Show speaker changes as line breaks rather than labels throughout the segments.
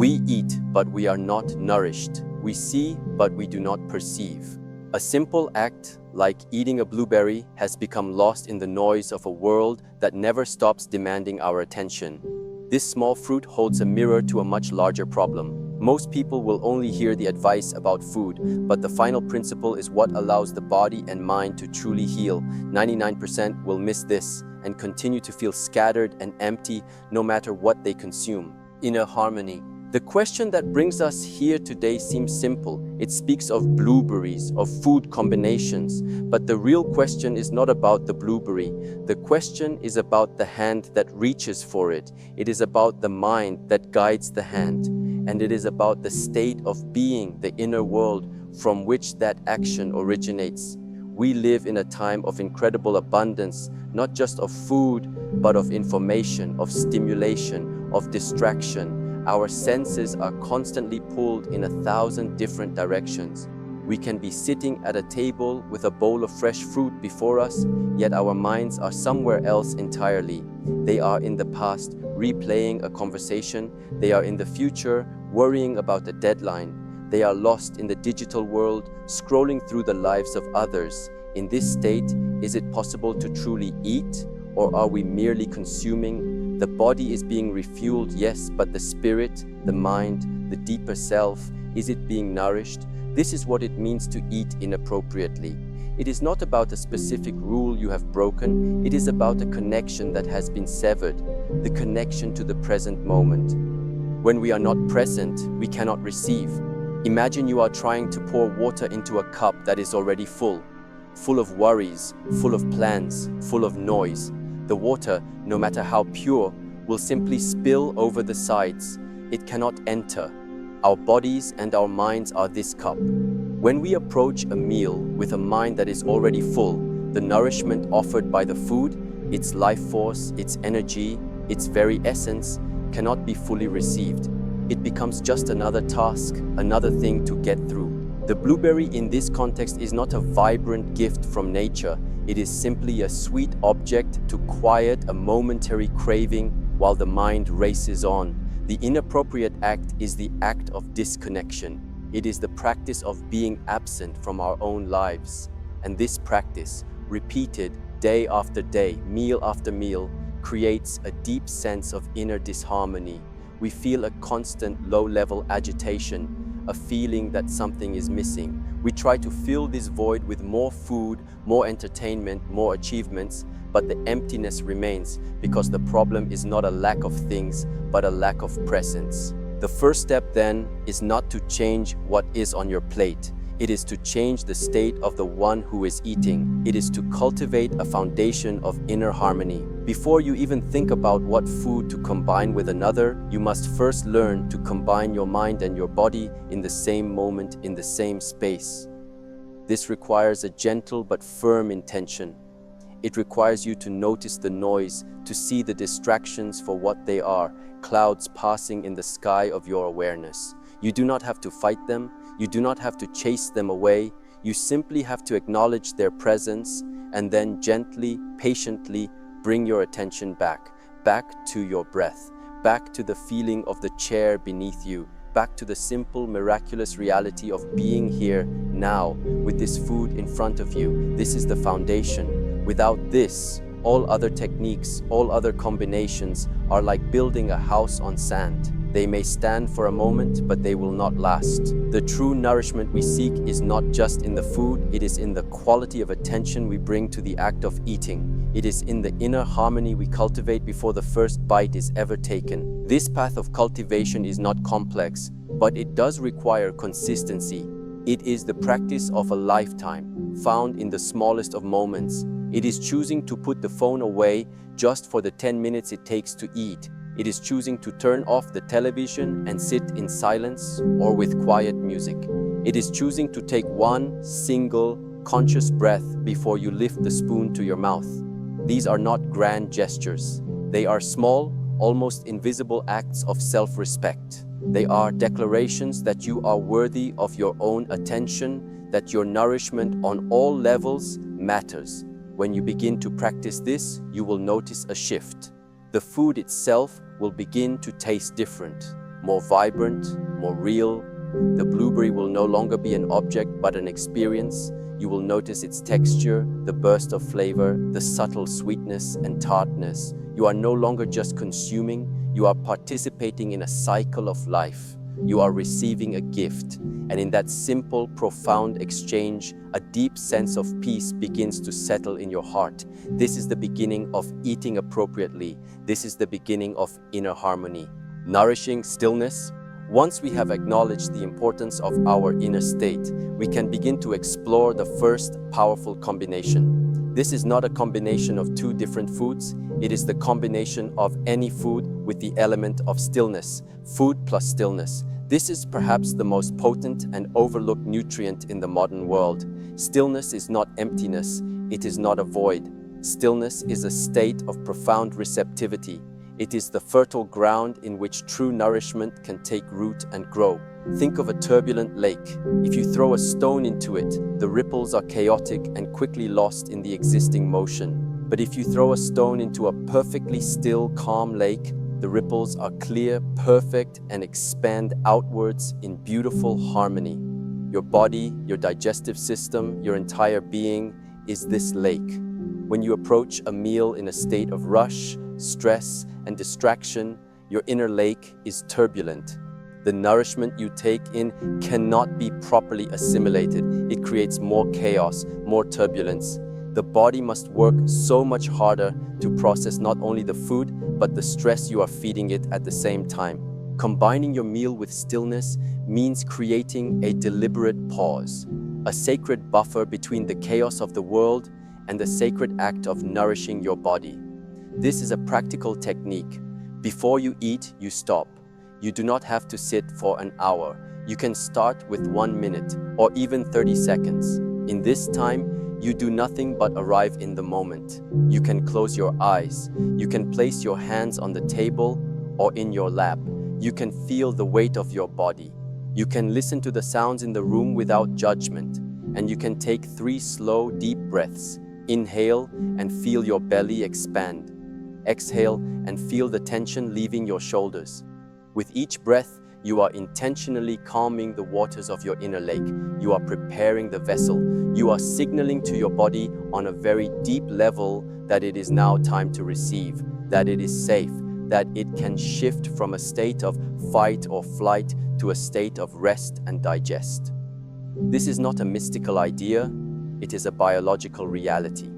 We eat, but we are not nourished. We see, but we do not perceive. A simple act, like eating a blueberry, has become lost in the noise of a world that never stops demanding our attention. This small fruit holds a mirror to a much larger problem. Most people will only hear the advice about food, but the final principle is what allows the body and mind to truly heal. 99% will miss this and continue to feel scattered and empty no matter what they consume. Inner harmony. The question that brings us here today seems simple. It speaks of blueberries, of food combinations. But the real question is not about the blueberry. The question is about the hand that reaches for it. It is about the mind that guides the hand. And it is about the state of being, the inner world from which that action originates. We live in a time of incredible abundance, not just of food, but of information, of stimulation, of distraction. Our senses are constantly pulled in 1,000 different directions. We can be sitting at a table with a bowl of fresh fruit before us, yet our minds are somewhere else entirely. They are in the past, replaying a conversation. They are in the future, worrying about a deadline. They are lost in the digital world, scrolling through the lives of others. In this state, is it possible to truly eat, or are we merely consuming? The body is being refueled, yes, but the spirit, the mind, the deeper self, is it being nourished? This is what it means to eat inappropriately. It is not about a specific rule you have broken. It is about a connection that has been severed, the connection to the present moment. When we are not present, we cannot receive. Imagine you are trying to pour water into a cup that is already full of worries, full of plans, full of noise. The water, no matter how pure, will simply spill over the sides. It cannot enter. Our bodies and our minds are this cup. When we approach a meal with a mind that is already full, the nourishment offered by the food, its life force, its energy, its very essence, cannot be fully received. It becomes just another task, another thing to get through. The blueberry in this context is not a vibrant gift from nature. It is simply a sweet object to quiet a momentary craving while the mind races on. The inappropriate act is the act of disconnection. It is the practice of being absent from our own lives. And this practice, repeated day after day, meal after meal, creates a deep sense of inner disharmony. We feel a constant low-level agitation, a feeling that something is missing. We try to fill this void with more food, more entertainment, more achievements, but the emptiness remains because the problem is not a lack of things, but a lack of presence. The first step then is not to change what is on your plate. It is to change the state of the one who is eating. It is to cultivate a foundation of inner harmony. Before you even think about what food to combine with another, you must first learn to combine your mind and your body in the same moment, in the same space. This requires a gentle but firm intention. It requires you to notice the noise, to see the distractions for what they are, clouds passing in the sky of your awareness. You do not have to fight them. You do not have to chase them away. You simply have to acknowledge their presence and then gently, patiently bring your attention back to your breath, back to the feeling of the chair beneath you, back to the simple, miraculous reality of being here now with this food in front of you. This is the foundation. Without this, all other techniques, all other combinations are like building a house on sand. They may stand for a moment, but they will not last. The true nourishment we seek is not just in the food, it is in the quality of attention we bring to the act of eating. It is in the inner harmony we cultivate before the first bite is ever taken. This path of cultivation is not complex, but it does require consistency. It is the practice of a lifetime, found in the smallest of moments. It is choosing to put the phone away just for the 10 minutes it takes to eat. It is choosing to turn off the television and sit in silence or with quiet music. It is choosing to take one single conscious breath before you lift the spoon to your mouth. These are not grand gestures. They are small, almost invisible acts of self-respect. They are declarations that you are worthy of your own attention, that your nourishment on all levels matters. When you begin to practice this, you will notice a shift. The food itself will begin to taste different. more vibrant, more real. The blueberry will no longer be an object but an experience. You will notice its texture, the burst of flavor, the subtle sweetness and tartness. You are no longer just consuming, you are participating in a cycle of life. You are receiving a gift, and in that simple, profound exchange, a deep sense of peace begins to settle in your heart. This is the beginning of eating appropriately. This is the beginning of inner harmony. Nourishing stillness. Once we have acknowledged the importance of our inner state, we can begin to explore the first powerful combination. This is not a combination of two different foods. It is the combination of any food with the element of stillness. Food plus stillness. This is perhaps the most potent and overlooked nutrient in the modern world. Stillness is not emptiness. It is not a void. Stillness is a state of profound receptivity. It is the fertile ground in which true nourishment can take root and grow. Think of a turbulent lake. If you throw a stone into it, the ripples are chaotic and quickly lost in the existing motion. But if you throw a stone into a perfectly still, calm lake, the ripples are clear, perfect, and expand outwards in beautiful harmony. Your body, your digestive system, your entire being is this lake. When you approach a meal in a state of rush, stress, and distraction, your inner lake is turbulent. The nourishment you take in cannot be properly assimilated. It creates more chaos, more turbulence. The body must work so much harder to process not only the food, but the stress you are feeding it at the same time. Combining your meal with stillness means creating a deliberate pause, a sacred buffer between the chaos of the world and the sacred act of nourishing your body. This is a practical technique. Before you eat, you stop. You do not have to sit for an hour. You can start with 1 minute or even 30 seconds. In this time, you do nothing but arrive in the moment. You can close your eyes. You can place your hands on the table or in your lap. You can feel the weight of your body. You can listen to the sounds in the room without judgment. And you can take 3 slow, deep breaths. Inhale and feel your belly expand. Exhale and feel the tension leaving your shoulders. With each breath, you are intentionally calming the waters of your inner lake. You are preparing the vessel. You are signaling to your body on a very deep level that it is now time to receive, that it is safe, that it can shift from a state of fight or flight to a state of rest and digest. This is not a mystical idea, it is a biological reality.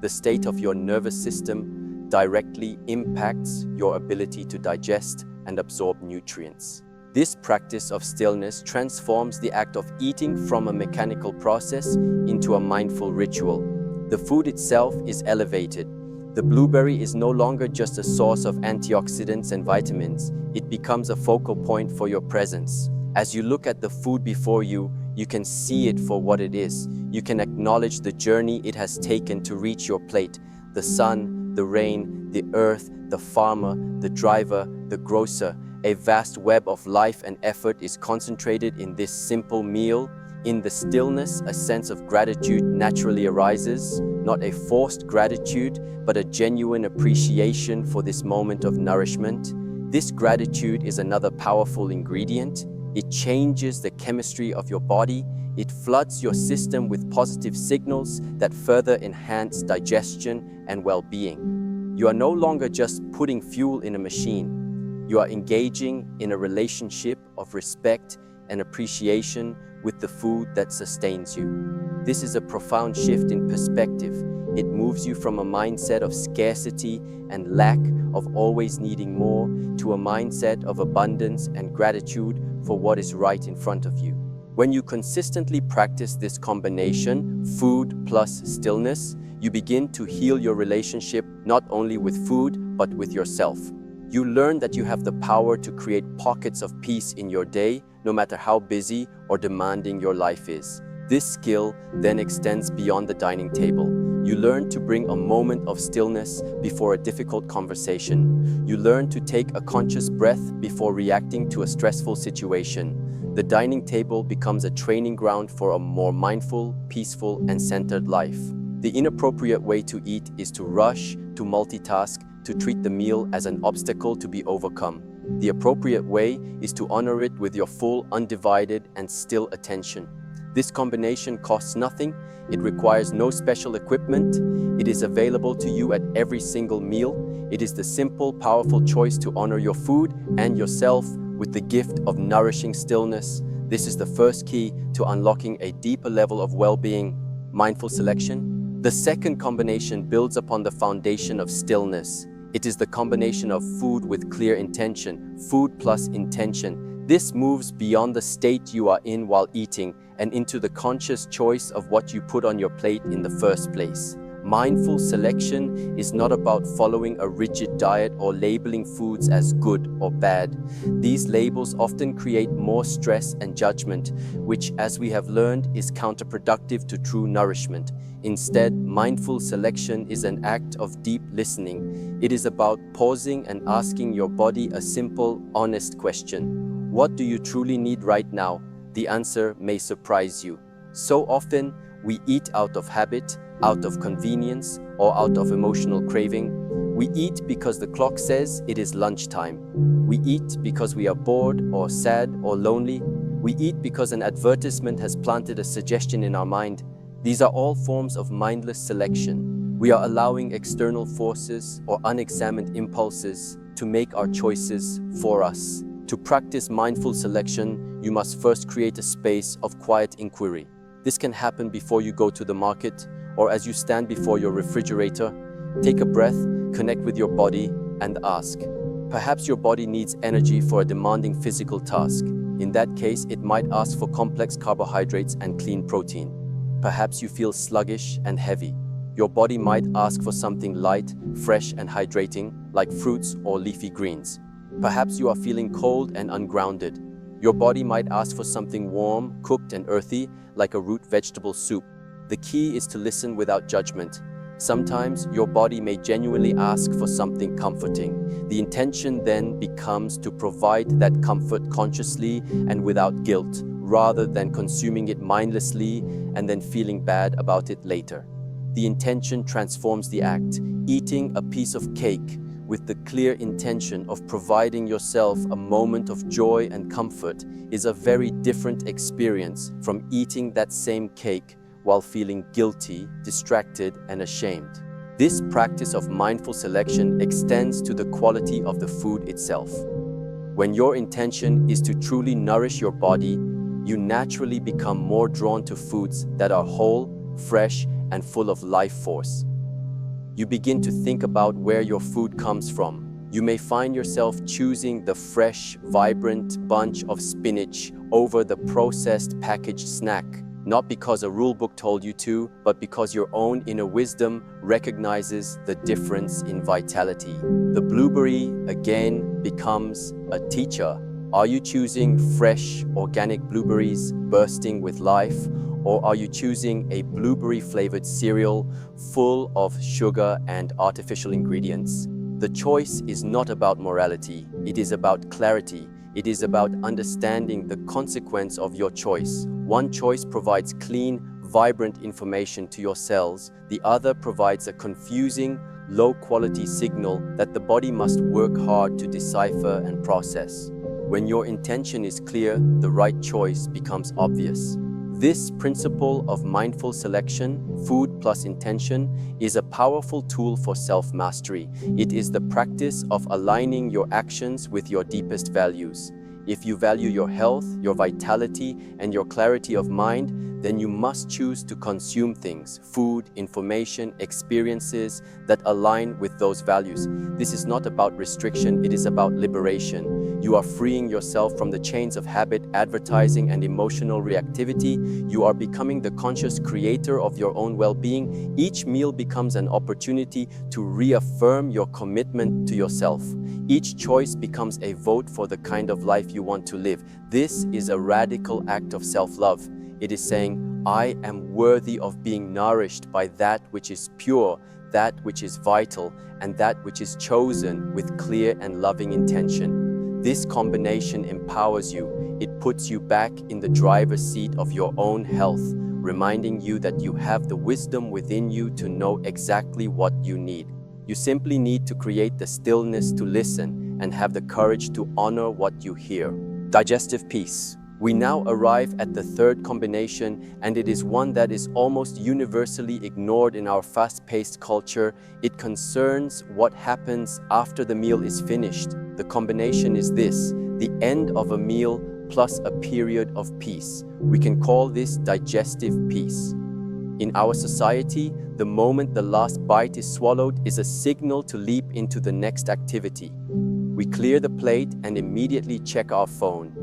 The state of your nervous system directly impacts your ability to digest and absorb nutrients. This practice of stillness transforms the act of eating from a mechanical process into a mindful ritual. The food itself is elevated. The blueberry is no longer just a source of antioxidants and vitamins. It becomes a focal point for your presence. As you look at the food before you, you can see it for what it is. You can acknowledge the journey it has taken to reach your plate. The sun, the rain, the earth, the farmer, the driver, the grocer. A vast web of life and effort is concentrated in this simple meal. In the stillness, a sense of gratitude naturally arises, not a forced gratitude, but a genuine appreciation for this moment of nourishment. This gratitude is another powerful ingredient. It changes the chemistry of your body. It floods your system with positive signals that further enhance digestion and well-being. You are no longer just putting fuel in a machine. You are engaging in a relationship of respect and appreciation with the food that sustains you. This is a profound shift in perspective. It moves you from a mindset of scarcity and lack, of always needing more, to a mindset of abundance and gratitude for what is right in front of you. When you consistently practice this combination, food plus stillness, you begin to heal your relationship not only with food, but with yourself. You learn that you have the power to create pockets of peace in your day, no matter how busy or demanding your life is. This skill then extends beyond the dining table. You learn to bring a moment of stillness before a difficult conversation. You learn to take a conscious breath before reacting to a stressful situation. The dining table becomes a training ground for a more mindful, peaceful, and centered life. The inappropriate way to eat is to rush, to multitask, to treat the meal as an obstacle to be overcome. The appropriate way is to honor it with your full, undivided, and still attention. This combination costs nothing, it requires no special equipment, it is available to you at every single meal. It is the simple, powerful choice to honor your food and yourself with the gift of nourishing stillness. This is the first key to unlocking a deeper level of well-being. Mindful selection. The second combination builds upon the foundation of stillness. It is the combination of food with clear intention, food plus intention. This moves beyond the state you are in while eating and into the conscious choice of what you put on your plate in the first place. Mindful selection is not about following a rigid diet or labeling foods as good or bad. These labels often create more stress and judgment, which, as we have learned, is counterproductive to true nourishment. Instead, mindful selection is an act of deep listening. It is about pausing and asking your body a simple, honest question. What do you truly need right now? The answer may surprise you. So often, we eat out of habit, out of convenience, or out of emotional craving. We eat because the clock says it is lunchtime. We eat because we are bored or sad or lonely. We eat because an advertisement has planted a suggestion in our mind. These are all forms of mindless selection. We are allowing external forces or unexamined impulses to make our choices for us. To practice mindful selection, you must first create a space of quiet inquiry. This can happen before you go to the market, or as you stand before your refrigerator. Take a breath, connect with your body, and ask. Perhaps your body needs energy for a demanding physical task. In that case, it might ask for complex carbohydrates and clean protein. Perhaps you feel sluggish and heavy. Your body might ask for something light, fresh, and hydrating, like fruits or leafy greens. Perhaps you are feeling cold and ungrounded. Your body might ask for something warm, cooked, and earthy, like a root vegetable soup. The key is to listen without judgment. Sometimes your body may genuinely ask for something comforting. The intention then becomes to provide that comfort consciously and without guilt, rather than consuming it mindlessly and then feeling bad about it later. The intention transforms the act. Eating a piece of cake with the clear intention of providing yourself a moment of joy and comfort is a very different experience from eating that same cake while feeling guilty, distracted, and ashamed. This practice of mindful selection extends to the quality of the food itself. When your intention is to truly nourish your body, you naturally become more drawn to foods that are whole, fresh, and full of life force. You begin to think about where your food comes from. You may find yourself choosing the fresh, vibrant bunch of spinach over the processed packaged snack, not because a rule book told you to, but because your own inner wisdom recognizes the difference in vitality. The blueberry, again, becomes a teacher. Are you choosing fresh, organic blueberries bursting with life? Or are you choosing a blueberry-flavored cereal full of sugar and artificial ingredients? The choice is not about morality. It is about clarity. It is about understanding the consequence of your choice. One choice provides clean, vibrant information to your cells. The other provides a confusing, low-quality signal that the body must work hard to decipher and process. When your intention is clear, the right choice becomes obvious. This principle of mindful selection, food plus intention, is a powerful tool for self-mastery. It is the practice of aligning your actions with your deepest values. If you value your health, your vitality, and your clarity of mind, then you must choose to consume things, food, information, experiences that align with those values. This is not about restriction, it is about liberation. You are freeing yourself from the chains of habit, advertising, and emotional reactivity. You are becoming the conscious creator of your own well-being. Each meal becomes an opportunity to reaffirm your commitment to yourself. Each choice becomes a vote for the kind of life you want to live. This is a radical act of self-love. It is saying, I am worthy of being nourished by that which is pure, that which is vital, and that which is chosen with clear and loving intention. This combination empowers you. It puts you back in the driver's seat of your own health, reminding you that you have the wisdom within you to know exactly what you need. You simply need to create the stillness to listen, and have the courage to honor what you hear. Digestive peace. We now arrive at the third combination, and it is one that is almost universally ignored in our fast-paced culture. It concerns what happens after the meal is finished. The combination is this: the end of a meal plus a period of peace. We can call this digestive peace. In our society, the moment the last bite is swallowed is a signal to leap into the next activity. We clear the plate and immediately check our phone.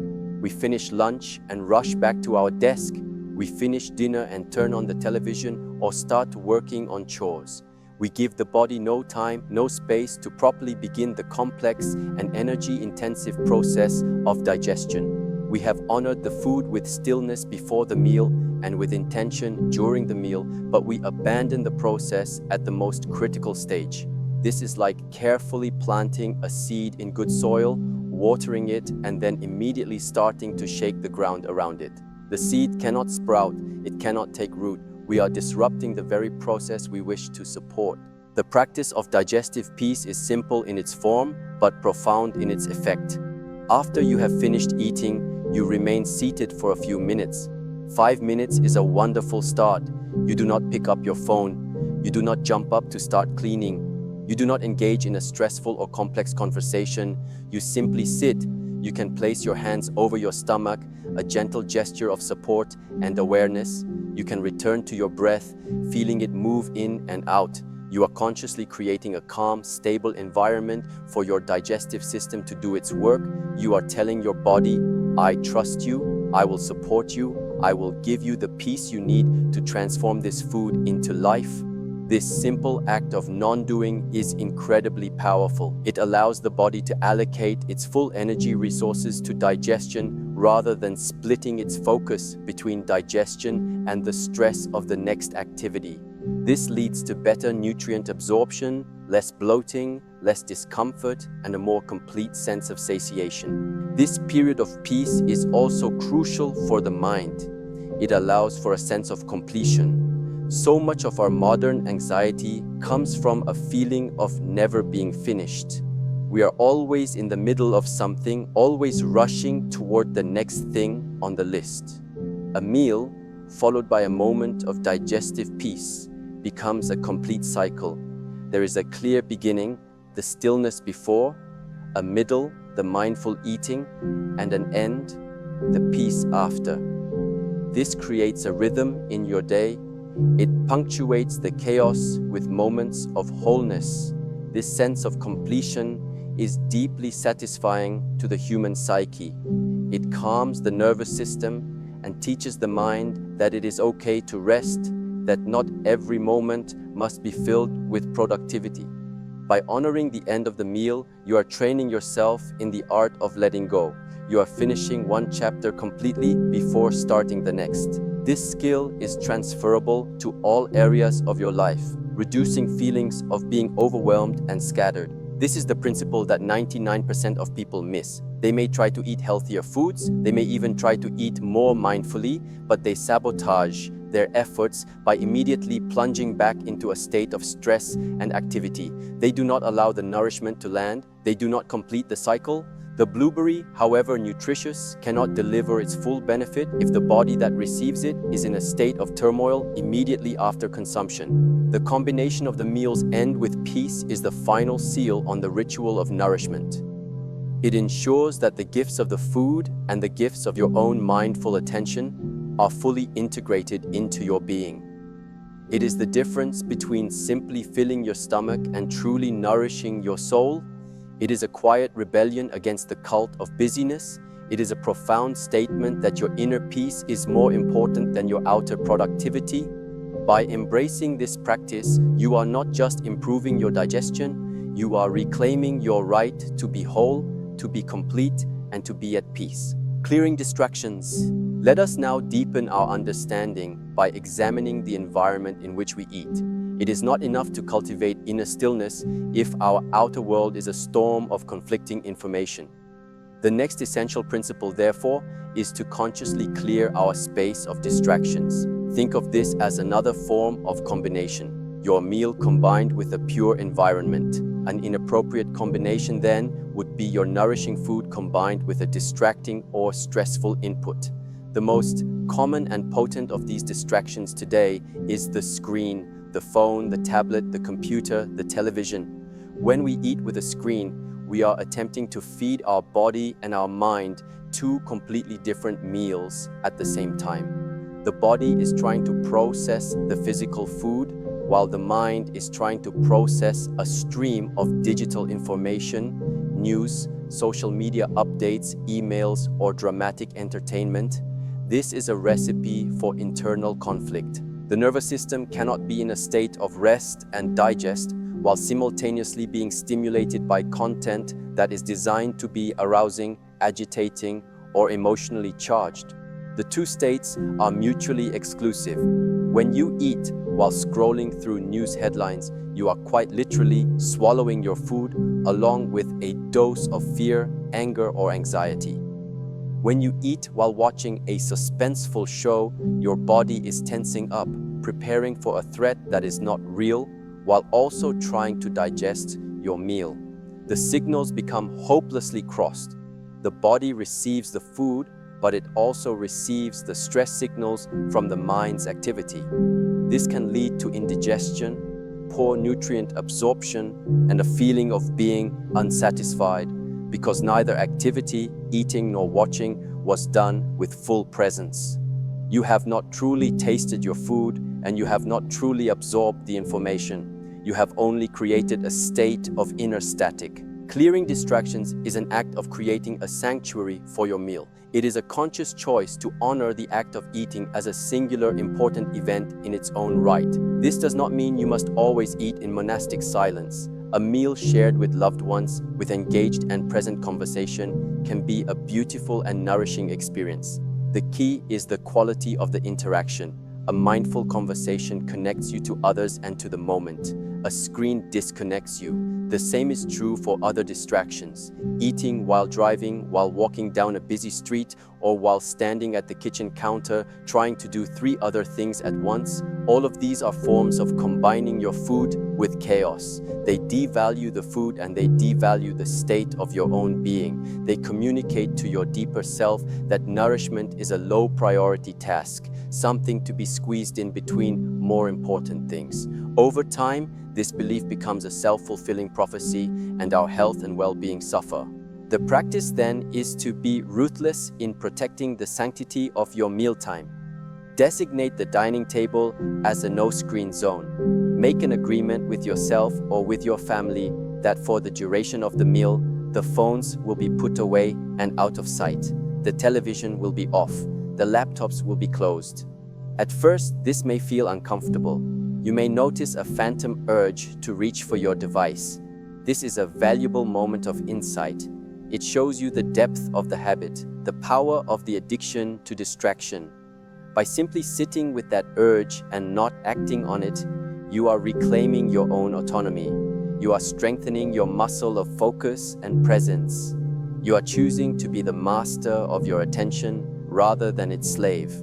We finish lunch and rush back to our desk. We finish dinner and turn on the television or start working on chores. We give the body no time, no space to properly begin the complex and energy-intensive process of digestion. We have honored the food with stillness before the meal and with intention during the meal, but we abandon the process at the most critical stage. This is like carefully planting a seed in good soil, watering it, and then immediately starting to shake the ground around it. The seed cannot sprout, it cannot take root. We are disrupting the very process we wish to support. The practice of digestive peace is simple in its form, but profound in its effect. After you have finished eating, you remain seated for a few minutes. 5 minutes is a wonderful start. You do not pick up your phone. You do not jump up to start cleaning. You do not engage in a stressful or complex conversation. You simply sit. You can place your hands over your stomach, a gentle gesture of support and awareness. You can return to your breath, feeling it move in and out. You are consciously creating a calm, stable environment for your digestive system to do its work. You are telling your body, I trust you, I will support you, I will give you the peace you need to transform this food into life. This simple act of non-doing is incredibly powerful. It allows the body to allocate its full energy resources to digestion rather than splitting its focus between digestion and the stress of the next activity. This leads to better nutrient absorption, less bloating, less discomfort, and a more complete sense of satiation. This period of peace is also crucial for the mind. It allows for a sense of completion. So much of our modern anxiety comes from a feeling of never being finished. We are always in the middle of something, always rushing toward the next thing on the list. A meal, followed by a moment of digestive peace, becomes a complete cycle. There is a clear beginning, the stillness before, a middle, the mindful eating, and an end, the peace after. This creates a rhythm in your day. It punctuates the chaos with moments of wholeness. This sense of completion is deeply satisfying to the human psyche. It calms the nervous system and teaches the mind that it is okay to rest, that not every moment must be filled with productivity. By honoring the end of the meal, you are training yourself in the art of letting go. You are finishing one chapter completely before starting the next. This skill is transferable to all areas of your life, reducing feelings of being overwhelmed and scattered. This is the principle that 99% of people miss. They may try to eat healthier foods, they may even try to eat more mindfully, but they sabotage their efforts by immediately plunging back into a state of stress and activity. They do not allow the nourishment to land, they do not complete the cycle. The blueberry, however nutritious, cannot deliver its full benefit if the body that receives it is in a state of turmoil immediately after consumption. The combination of the meal's end with peace is the final seal on the ritual of nourishment. It ensures that the gifts of the food and the gifts of your own mindful attention are fully integrated into your being. It is the difference between simply filling your stomach and truly nourishing your soul. It is a quiet rebellion against the cult of busyness. It is a profound statement that your inner peace is more important than your outer productivity. By embracing this practice, you are not just improving your digestion, you are reclaiming your right to be whole, to be complete, and to be at peace. Clearing distractions. Let us now deepen our understanding by examining the environment in which we eat. It is not enough to cultivate inner stillness if our outer world is a storm of conflicting information. The next essential principle, therefore, is to consciously clear our space of distractions. Think of this as another form of combination. Your meal combined with a pure environment. An inappropriate combination, then, would be your nourishing food combined with a distracting or stressful input. The most common and potent of these distractions today is the screen, the phone, the tablet, the computer, the television. When we eat with a screen, we are attempting to feed our body and our mind two completely different meals at the same time. The body is trying to process the physical food, while the mind is trying to process a stream of digital information, news, social media updates, emails, or dramatic entertainment. This is a recipe for internal conflict. The nervous system cannot be in a state of rest and digest while simultaneously being stimulated by content that is designed to be arousing, agitating, or emotionally charged. The two states are mutually exclusive. When you eat while scrolling through news headlines, you are quite literally swallowing your food along with a dose of fear, anger, or anxiety. When you eat while watching a suspenseful show, your body is tensing up, preparing for a threat that is not real, while also trying to digest your meal. The signals become hopelessly crossed. The body receives the food, but it also receives the stress signals from the mind's activity. This can lead to indigestion, poor nutrient absorption, and a feeling of being unsatisfied, because neither activity, eating nor watching, was done with full presence. You have not truly tasted your food, and you have not truly absorbed the information. You have only created a state of inner static. Clearing distractions is an act of creating a sanctuary for your meal. It is a conscious choice to honor the act of eating as a singular important event in its own right. This does not mean you must always eat in monastic silence. A meal shared with loved ones, with engaged and present conversation, can be a beautiful and nourishing experience. The key is the quality of the interaction. A mindful conversation connects you to others and to the moment. A screen disconnects you. The same is true for other distractions. Eating while driving, while walking down a busy street, or while standing at the kitchen counter trying to do 3 other things at once. All of these are forms of combining your food with chaos. They devalue the food and they devalue the state of your own being. They communicate to your deeper self that nourishment is a low priority task, something to be squeezed in between more important things. Over time, this belief becomes a self-fulfilling prophecy and our health and well-being suffer. The practice then is to be ruthless in protecting the sanctity of your mealtime. Designate the dining table as a no-screen zone. Make an agreement with yourself or with your family that for the duration of the meal, the phones will be put away and out of sight. The television will be off. The laptops will be closed. At first, this may feel uncomfortable. You may notice a phantom urge to reach for your device. This is a valuable moment of insight. It shows you the depth of the habit, the power of the addiction to distraction. By simply sitting with that urge and not acting on it, you are reclaiming your own autonomy. You are strengthening your muscle of focus and presence. You are choosing to be the master of your attention rather than its slave.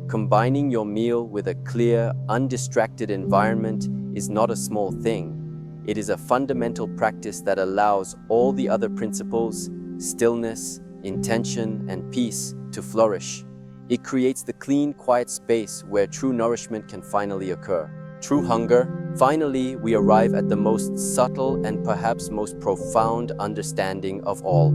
Combining your meal with a clear, undistracted environment is not a small thing. It is a fundamental practice that allows all the other principles, stillness, intention, and peace, to flourish. It creates the clean, quiet space where true nourishment can finally occur. True hunger. Finally, we arrive at the most subtle and perhaps most profound understanding of all.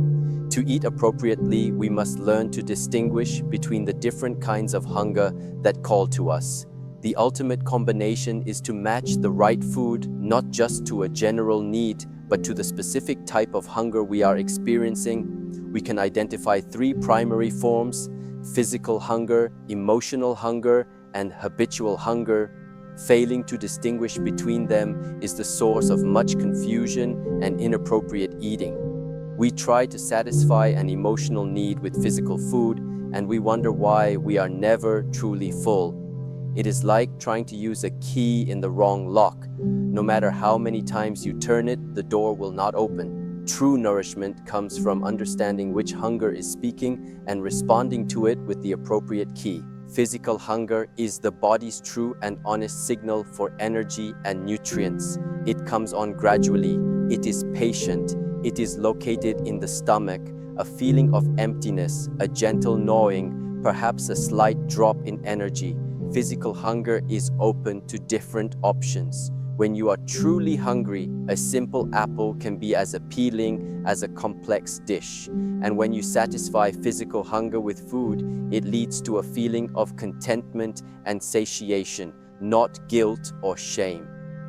To eat appropriately, we must learn to distinguish between the different kinds of hunger that call to us. The ultimate combination is to match the right food not just to a general need, but to the specific type of hunger we are experiencing. We can identify 3 primary forms: physical hunger, emotional hunger, and habitual hunger. Failing to distinguish between them is the source of much confusion and inappropriate eating. We try to satisfy an emotional need with physical food, and we wonder why we are never truly full. It is like trying to use a key in the wrong lock. No matter how many times you turn it, the door will not open. True nourishment comes from understanding which hunger is speaking and responding to it with the appropriate key. Physical hunger is the body's true and honest signal for energy and nutrients. It comes on gradually. It is patient. It is located in the stomach, a feeling of emptiness, a gentle gnawing, perhaps a slight drop in energy. Physical hunger is open to different options. When you are truly hungry, a simple apple can be as appealing as a complex dish. And when you satisfy physical hunger with food, it leads to a feeling of contentment and satiation, not guilt or shame.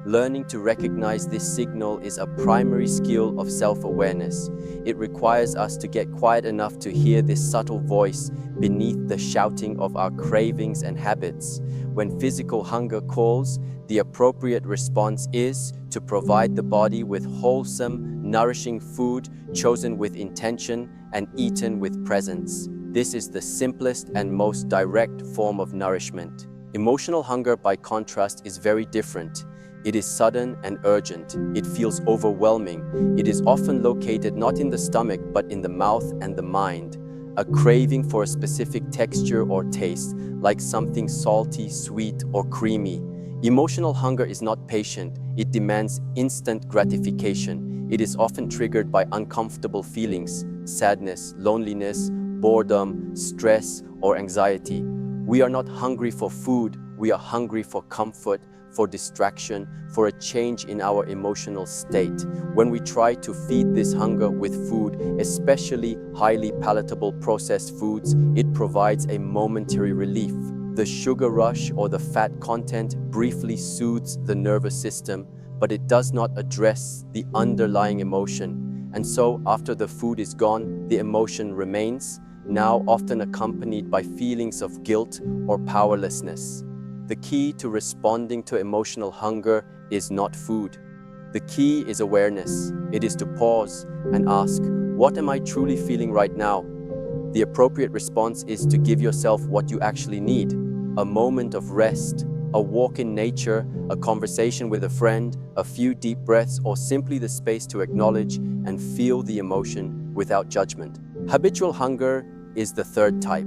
Learning to recognize this signal is a primary skill of self-awareness. It requires us to get quiet enough to hear this subtle voice beneath the shouting of our cravings and habits. When physical hunger calls, the appropriate response is to provide the body with wholesome, nourishing food chosen with intention and eaten with presence. This is the simplest and most direct form of nourishment. Emotional hunger, by contrast, is very different. It is sudden and urgent. It feels overwhelming. It is often located not in the stomach, but in the mouth and the mind. A craving for a specific texture or taste, like something salty, sweet, or creamy. Emotional hunger is not patient. It demands instant gratification. It is often triggered by uncomfortable feelings, sadness, loneliness, boredom, stress, or anxiety. We are not hungry for food. We are hungry for comfort, for distraction, for a change in our emotional state. When we try to feed this hunger with food, especially highly palatable processed foods, it provides a momentary relief. The sugar rush or the fat content briefly soothes the nervous system, but it does not address the underlying emotion. And so, after the food is gone, the emotion remains, now often accompanied by feelings of guilt or powerlessness. The key to responding to emotional hunger is not food. The key is awareness. It is to pause and ask, what am I truly feeling right now? The appropriate response is to give yourself what you actually need: a moment of rest, a walk in nature, a conversation with a friend, a few deep breaths, or simply the space to acknowledge and feel the emotion without judgment. Habitual hunger is the third type.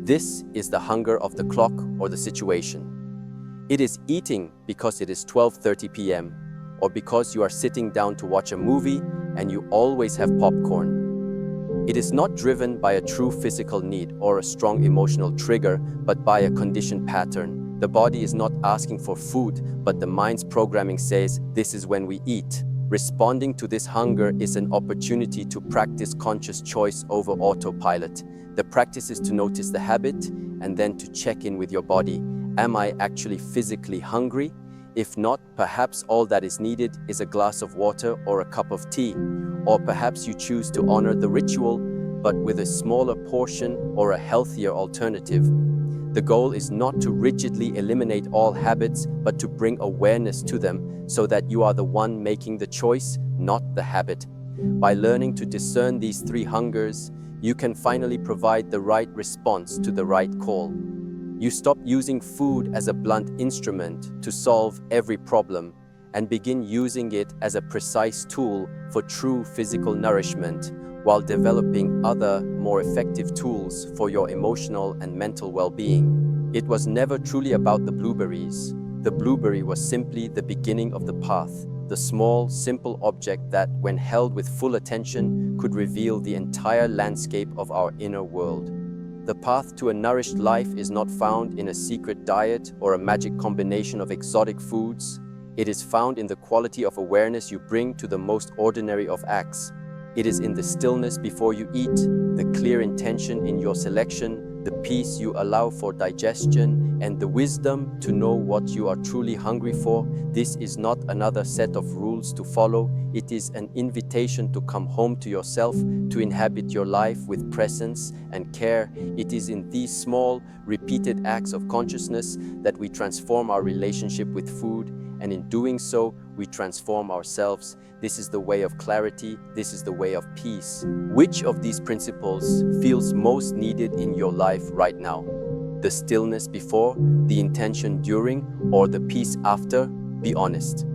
This is the hunger of the clock or the situation. It is eating because it is 12:30 p.m. or because you are sitting down to watch a movie and you always have popcorn. It is not driven by a true physical need or a strong emotional trigger, but by a conditioned pattern. The body is not asking for food, but the mind's programming says, this is when we eat. Responding to this hunger is an opportunity to practice conscious choice over autopilot. The practice is to notice the habit and then to check in with your body. Am I actually physically hungry? If not, perhaps all that is needed is a glass of water or a cup of tea. Or perhaps you choose to honor the ritual, but with a smaller portion or a healthier alternative. The goal is not to rigidly eliminate all habits, but to bring awareness to them so that you are the one making the choice, not the habit. By learning to discern these three hungers, you can finally provide the right response to the right call. You stop using food as a blunt instrument to solve every problem and begin using it as a precise tool for true physical nourishment, while developing other, more effective tools for your emotional and mental well-being. It was never truly about the blueberries. The blueberry was simply the beginning of the path, the small, simple object that, when held with full attention, could reveal the entire landscape of our inner world. The path to a nourished life is not found in a secret diet or a magic combination of exotic foods. It is found in the quality of awareness you bring to the most ordinary of acts. It is in the stillness before you eat, the clear intention in your selection, the peace you allow for digestion, and the wisdom to know what you are truly hungry for. This is not another set of rules to follow. It is an invitation to come home to yourself, to inhabit your life with presence and care. It is in these small, repeated acts of consciousness that we transform our relationship with food, and in doing so, we transform ourselves. This is the way of clarity. This is the way of peace. Which of these principles feels most needed in your life right now? The stillness before, the intention during, or the peace after? Be honest.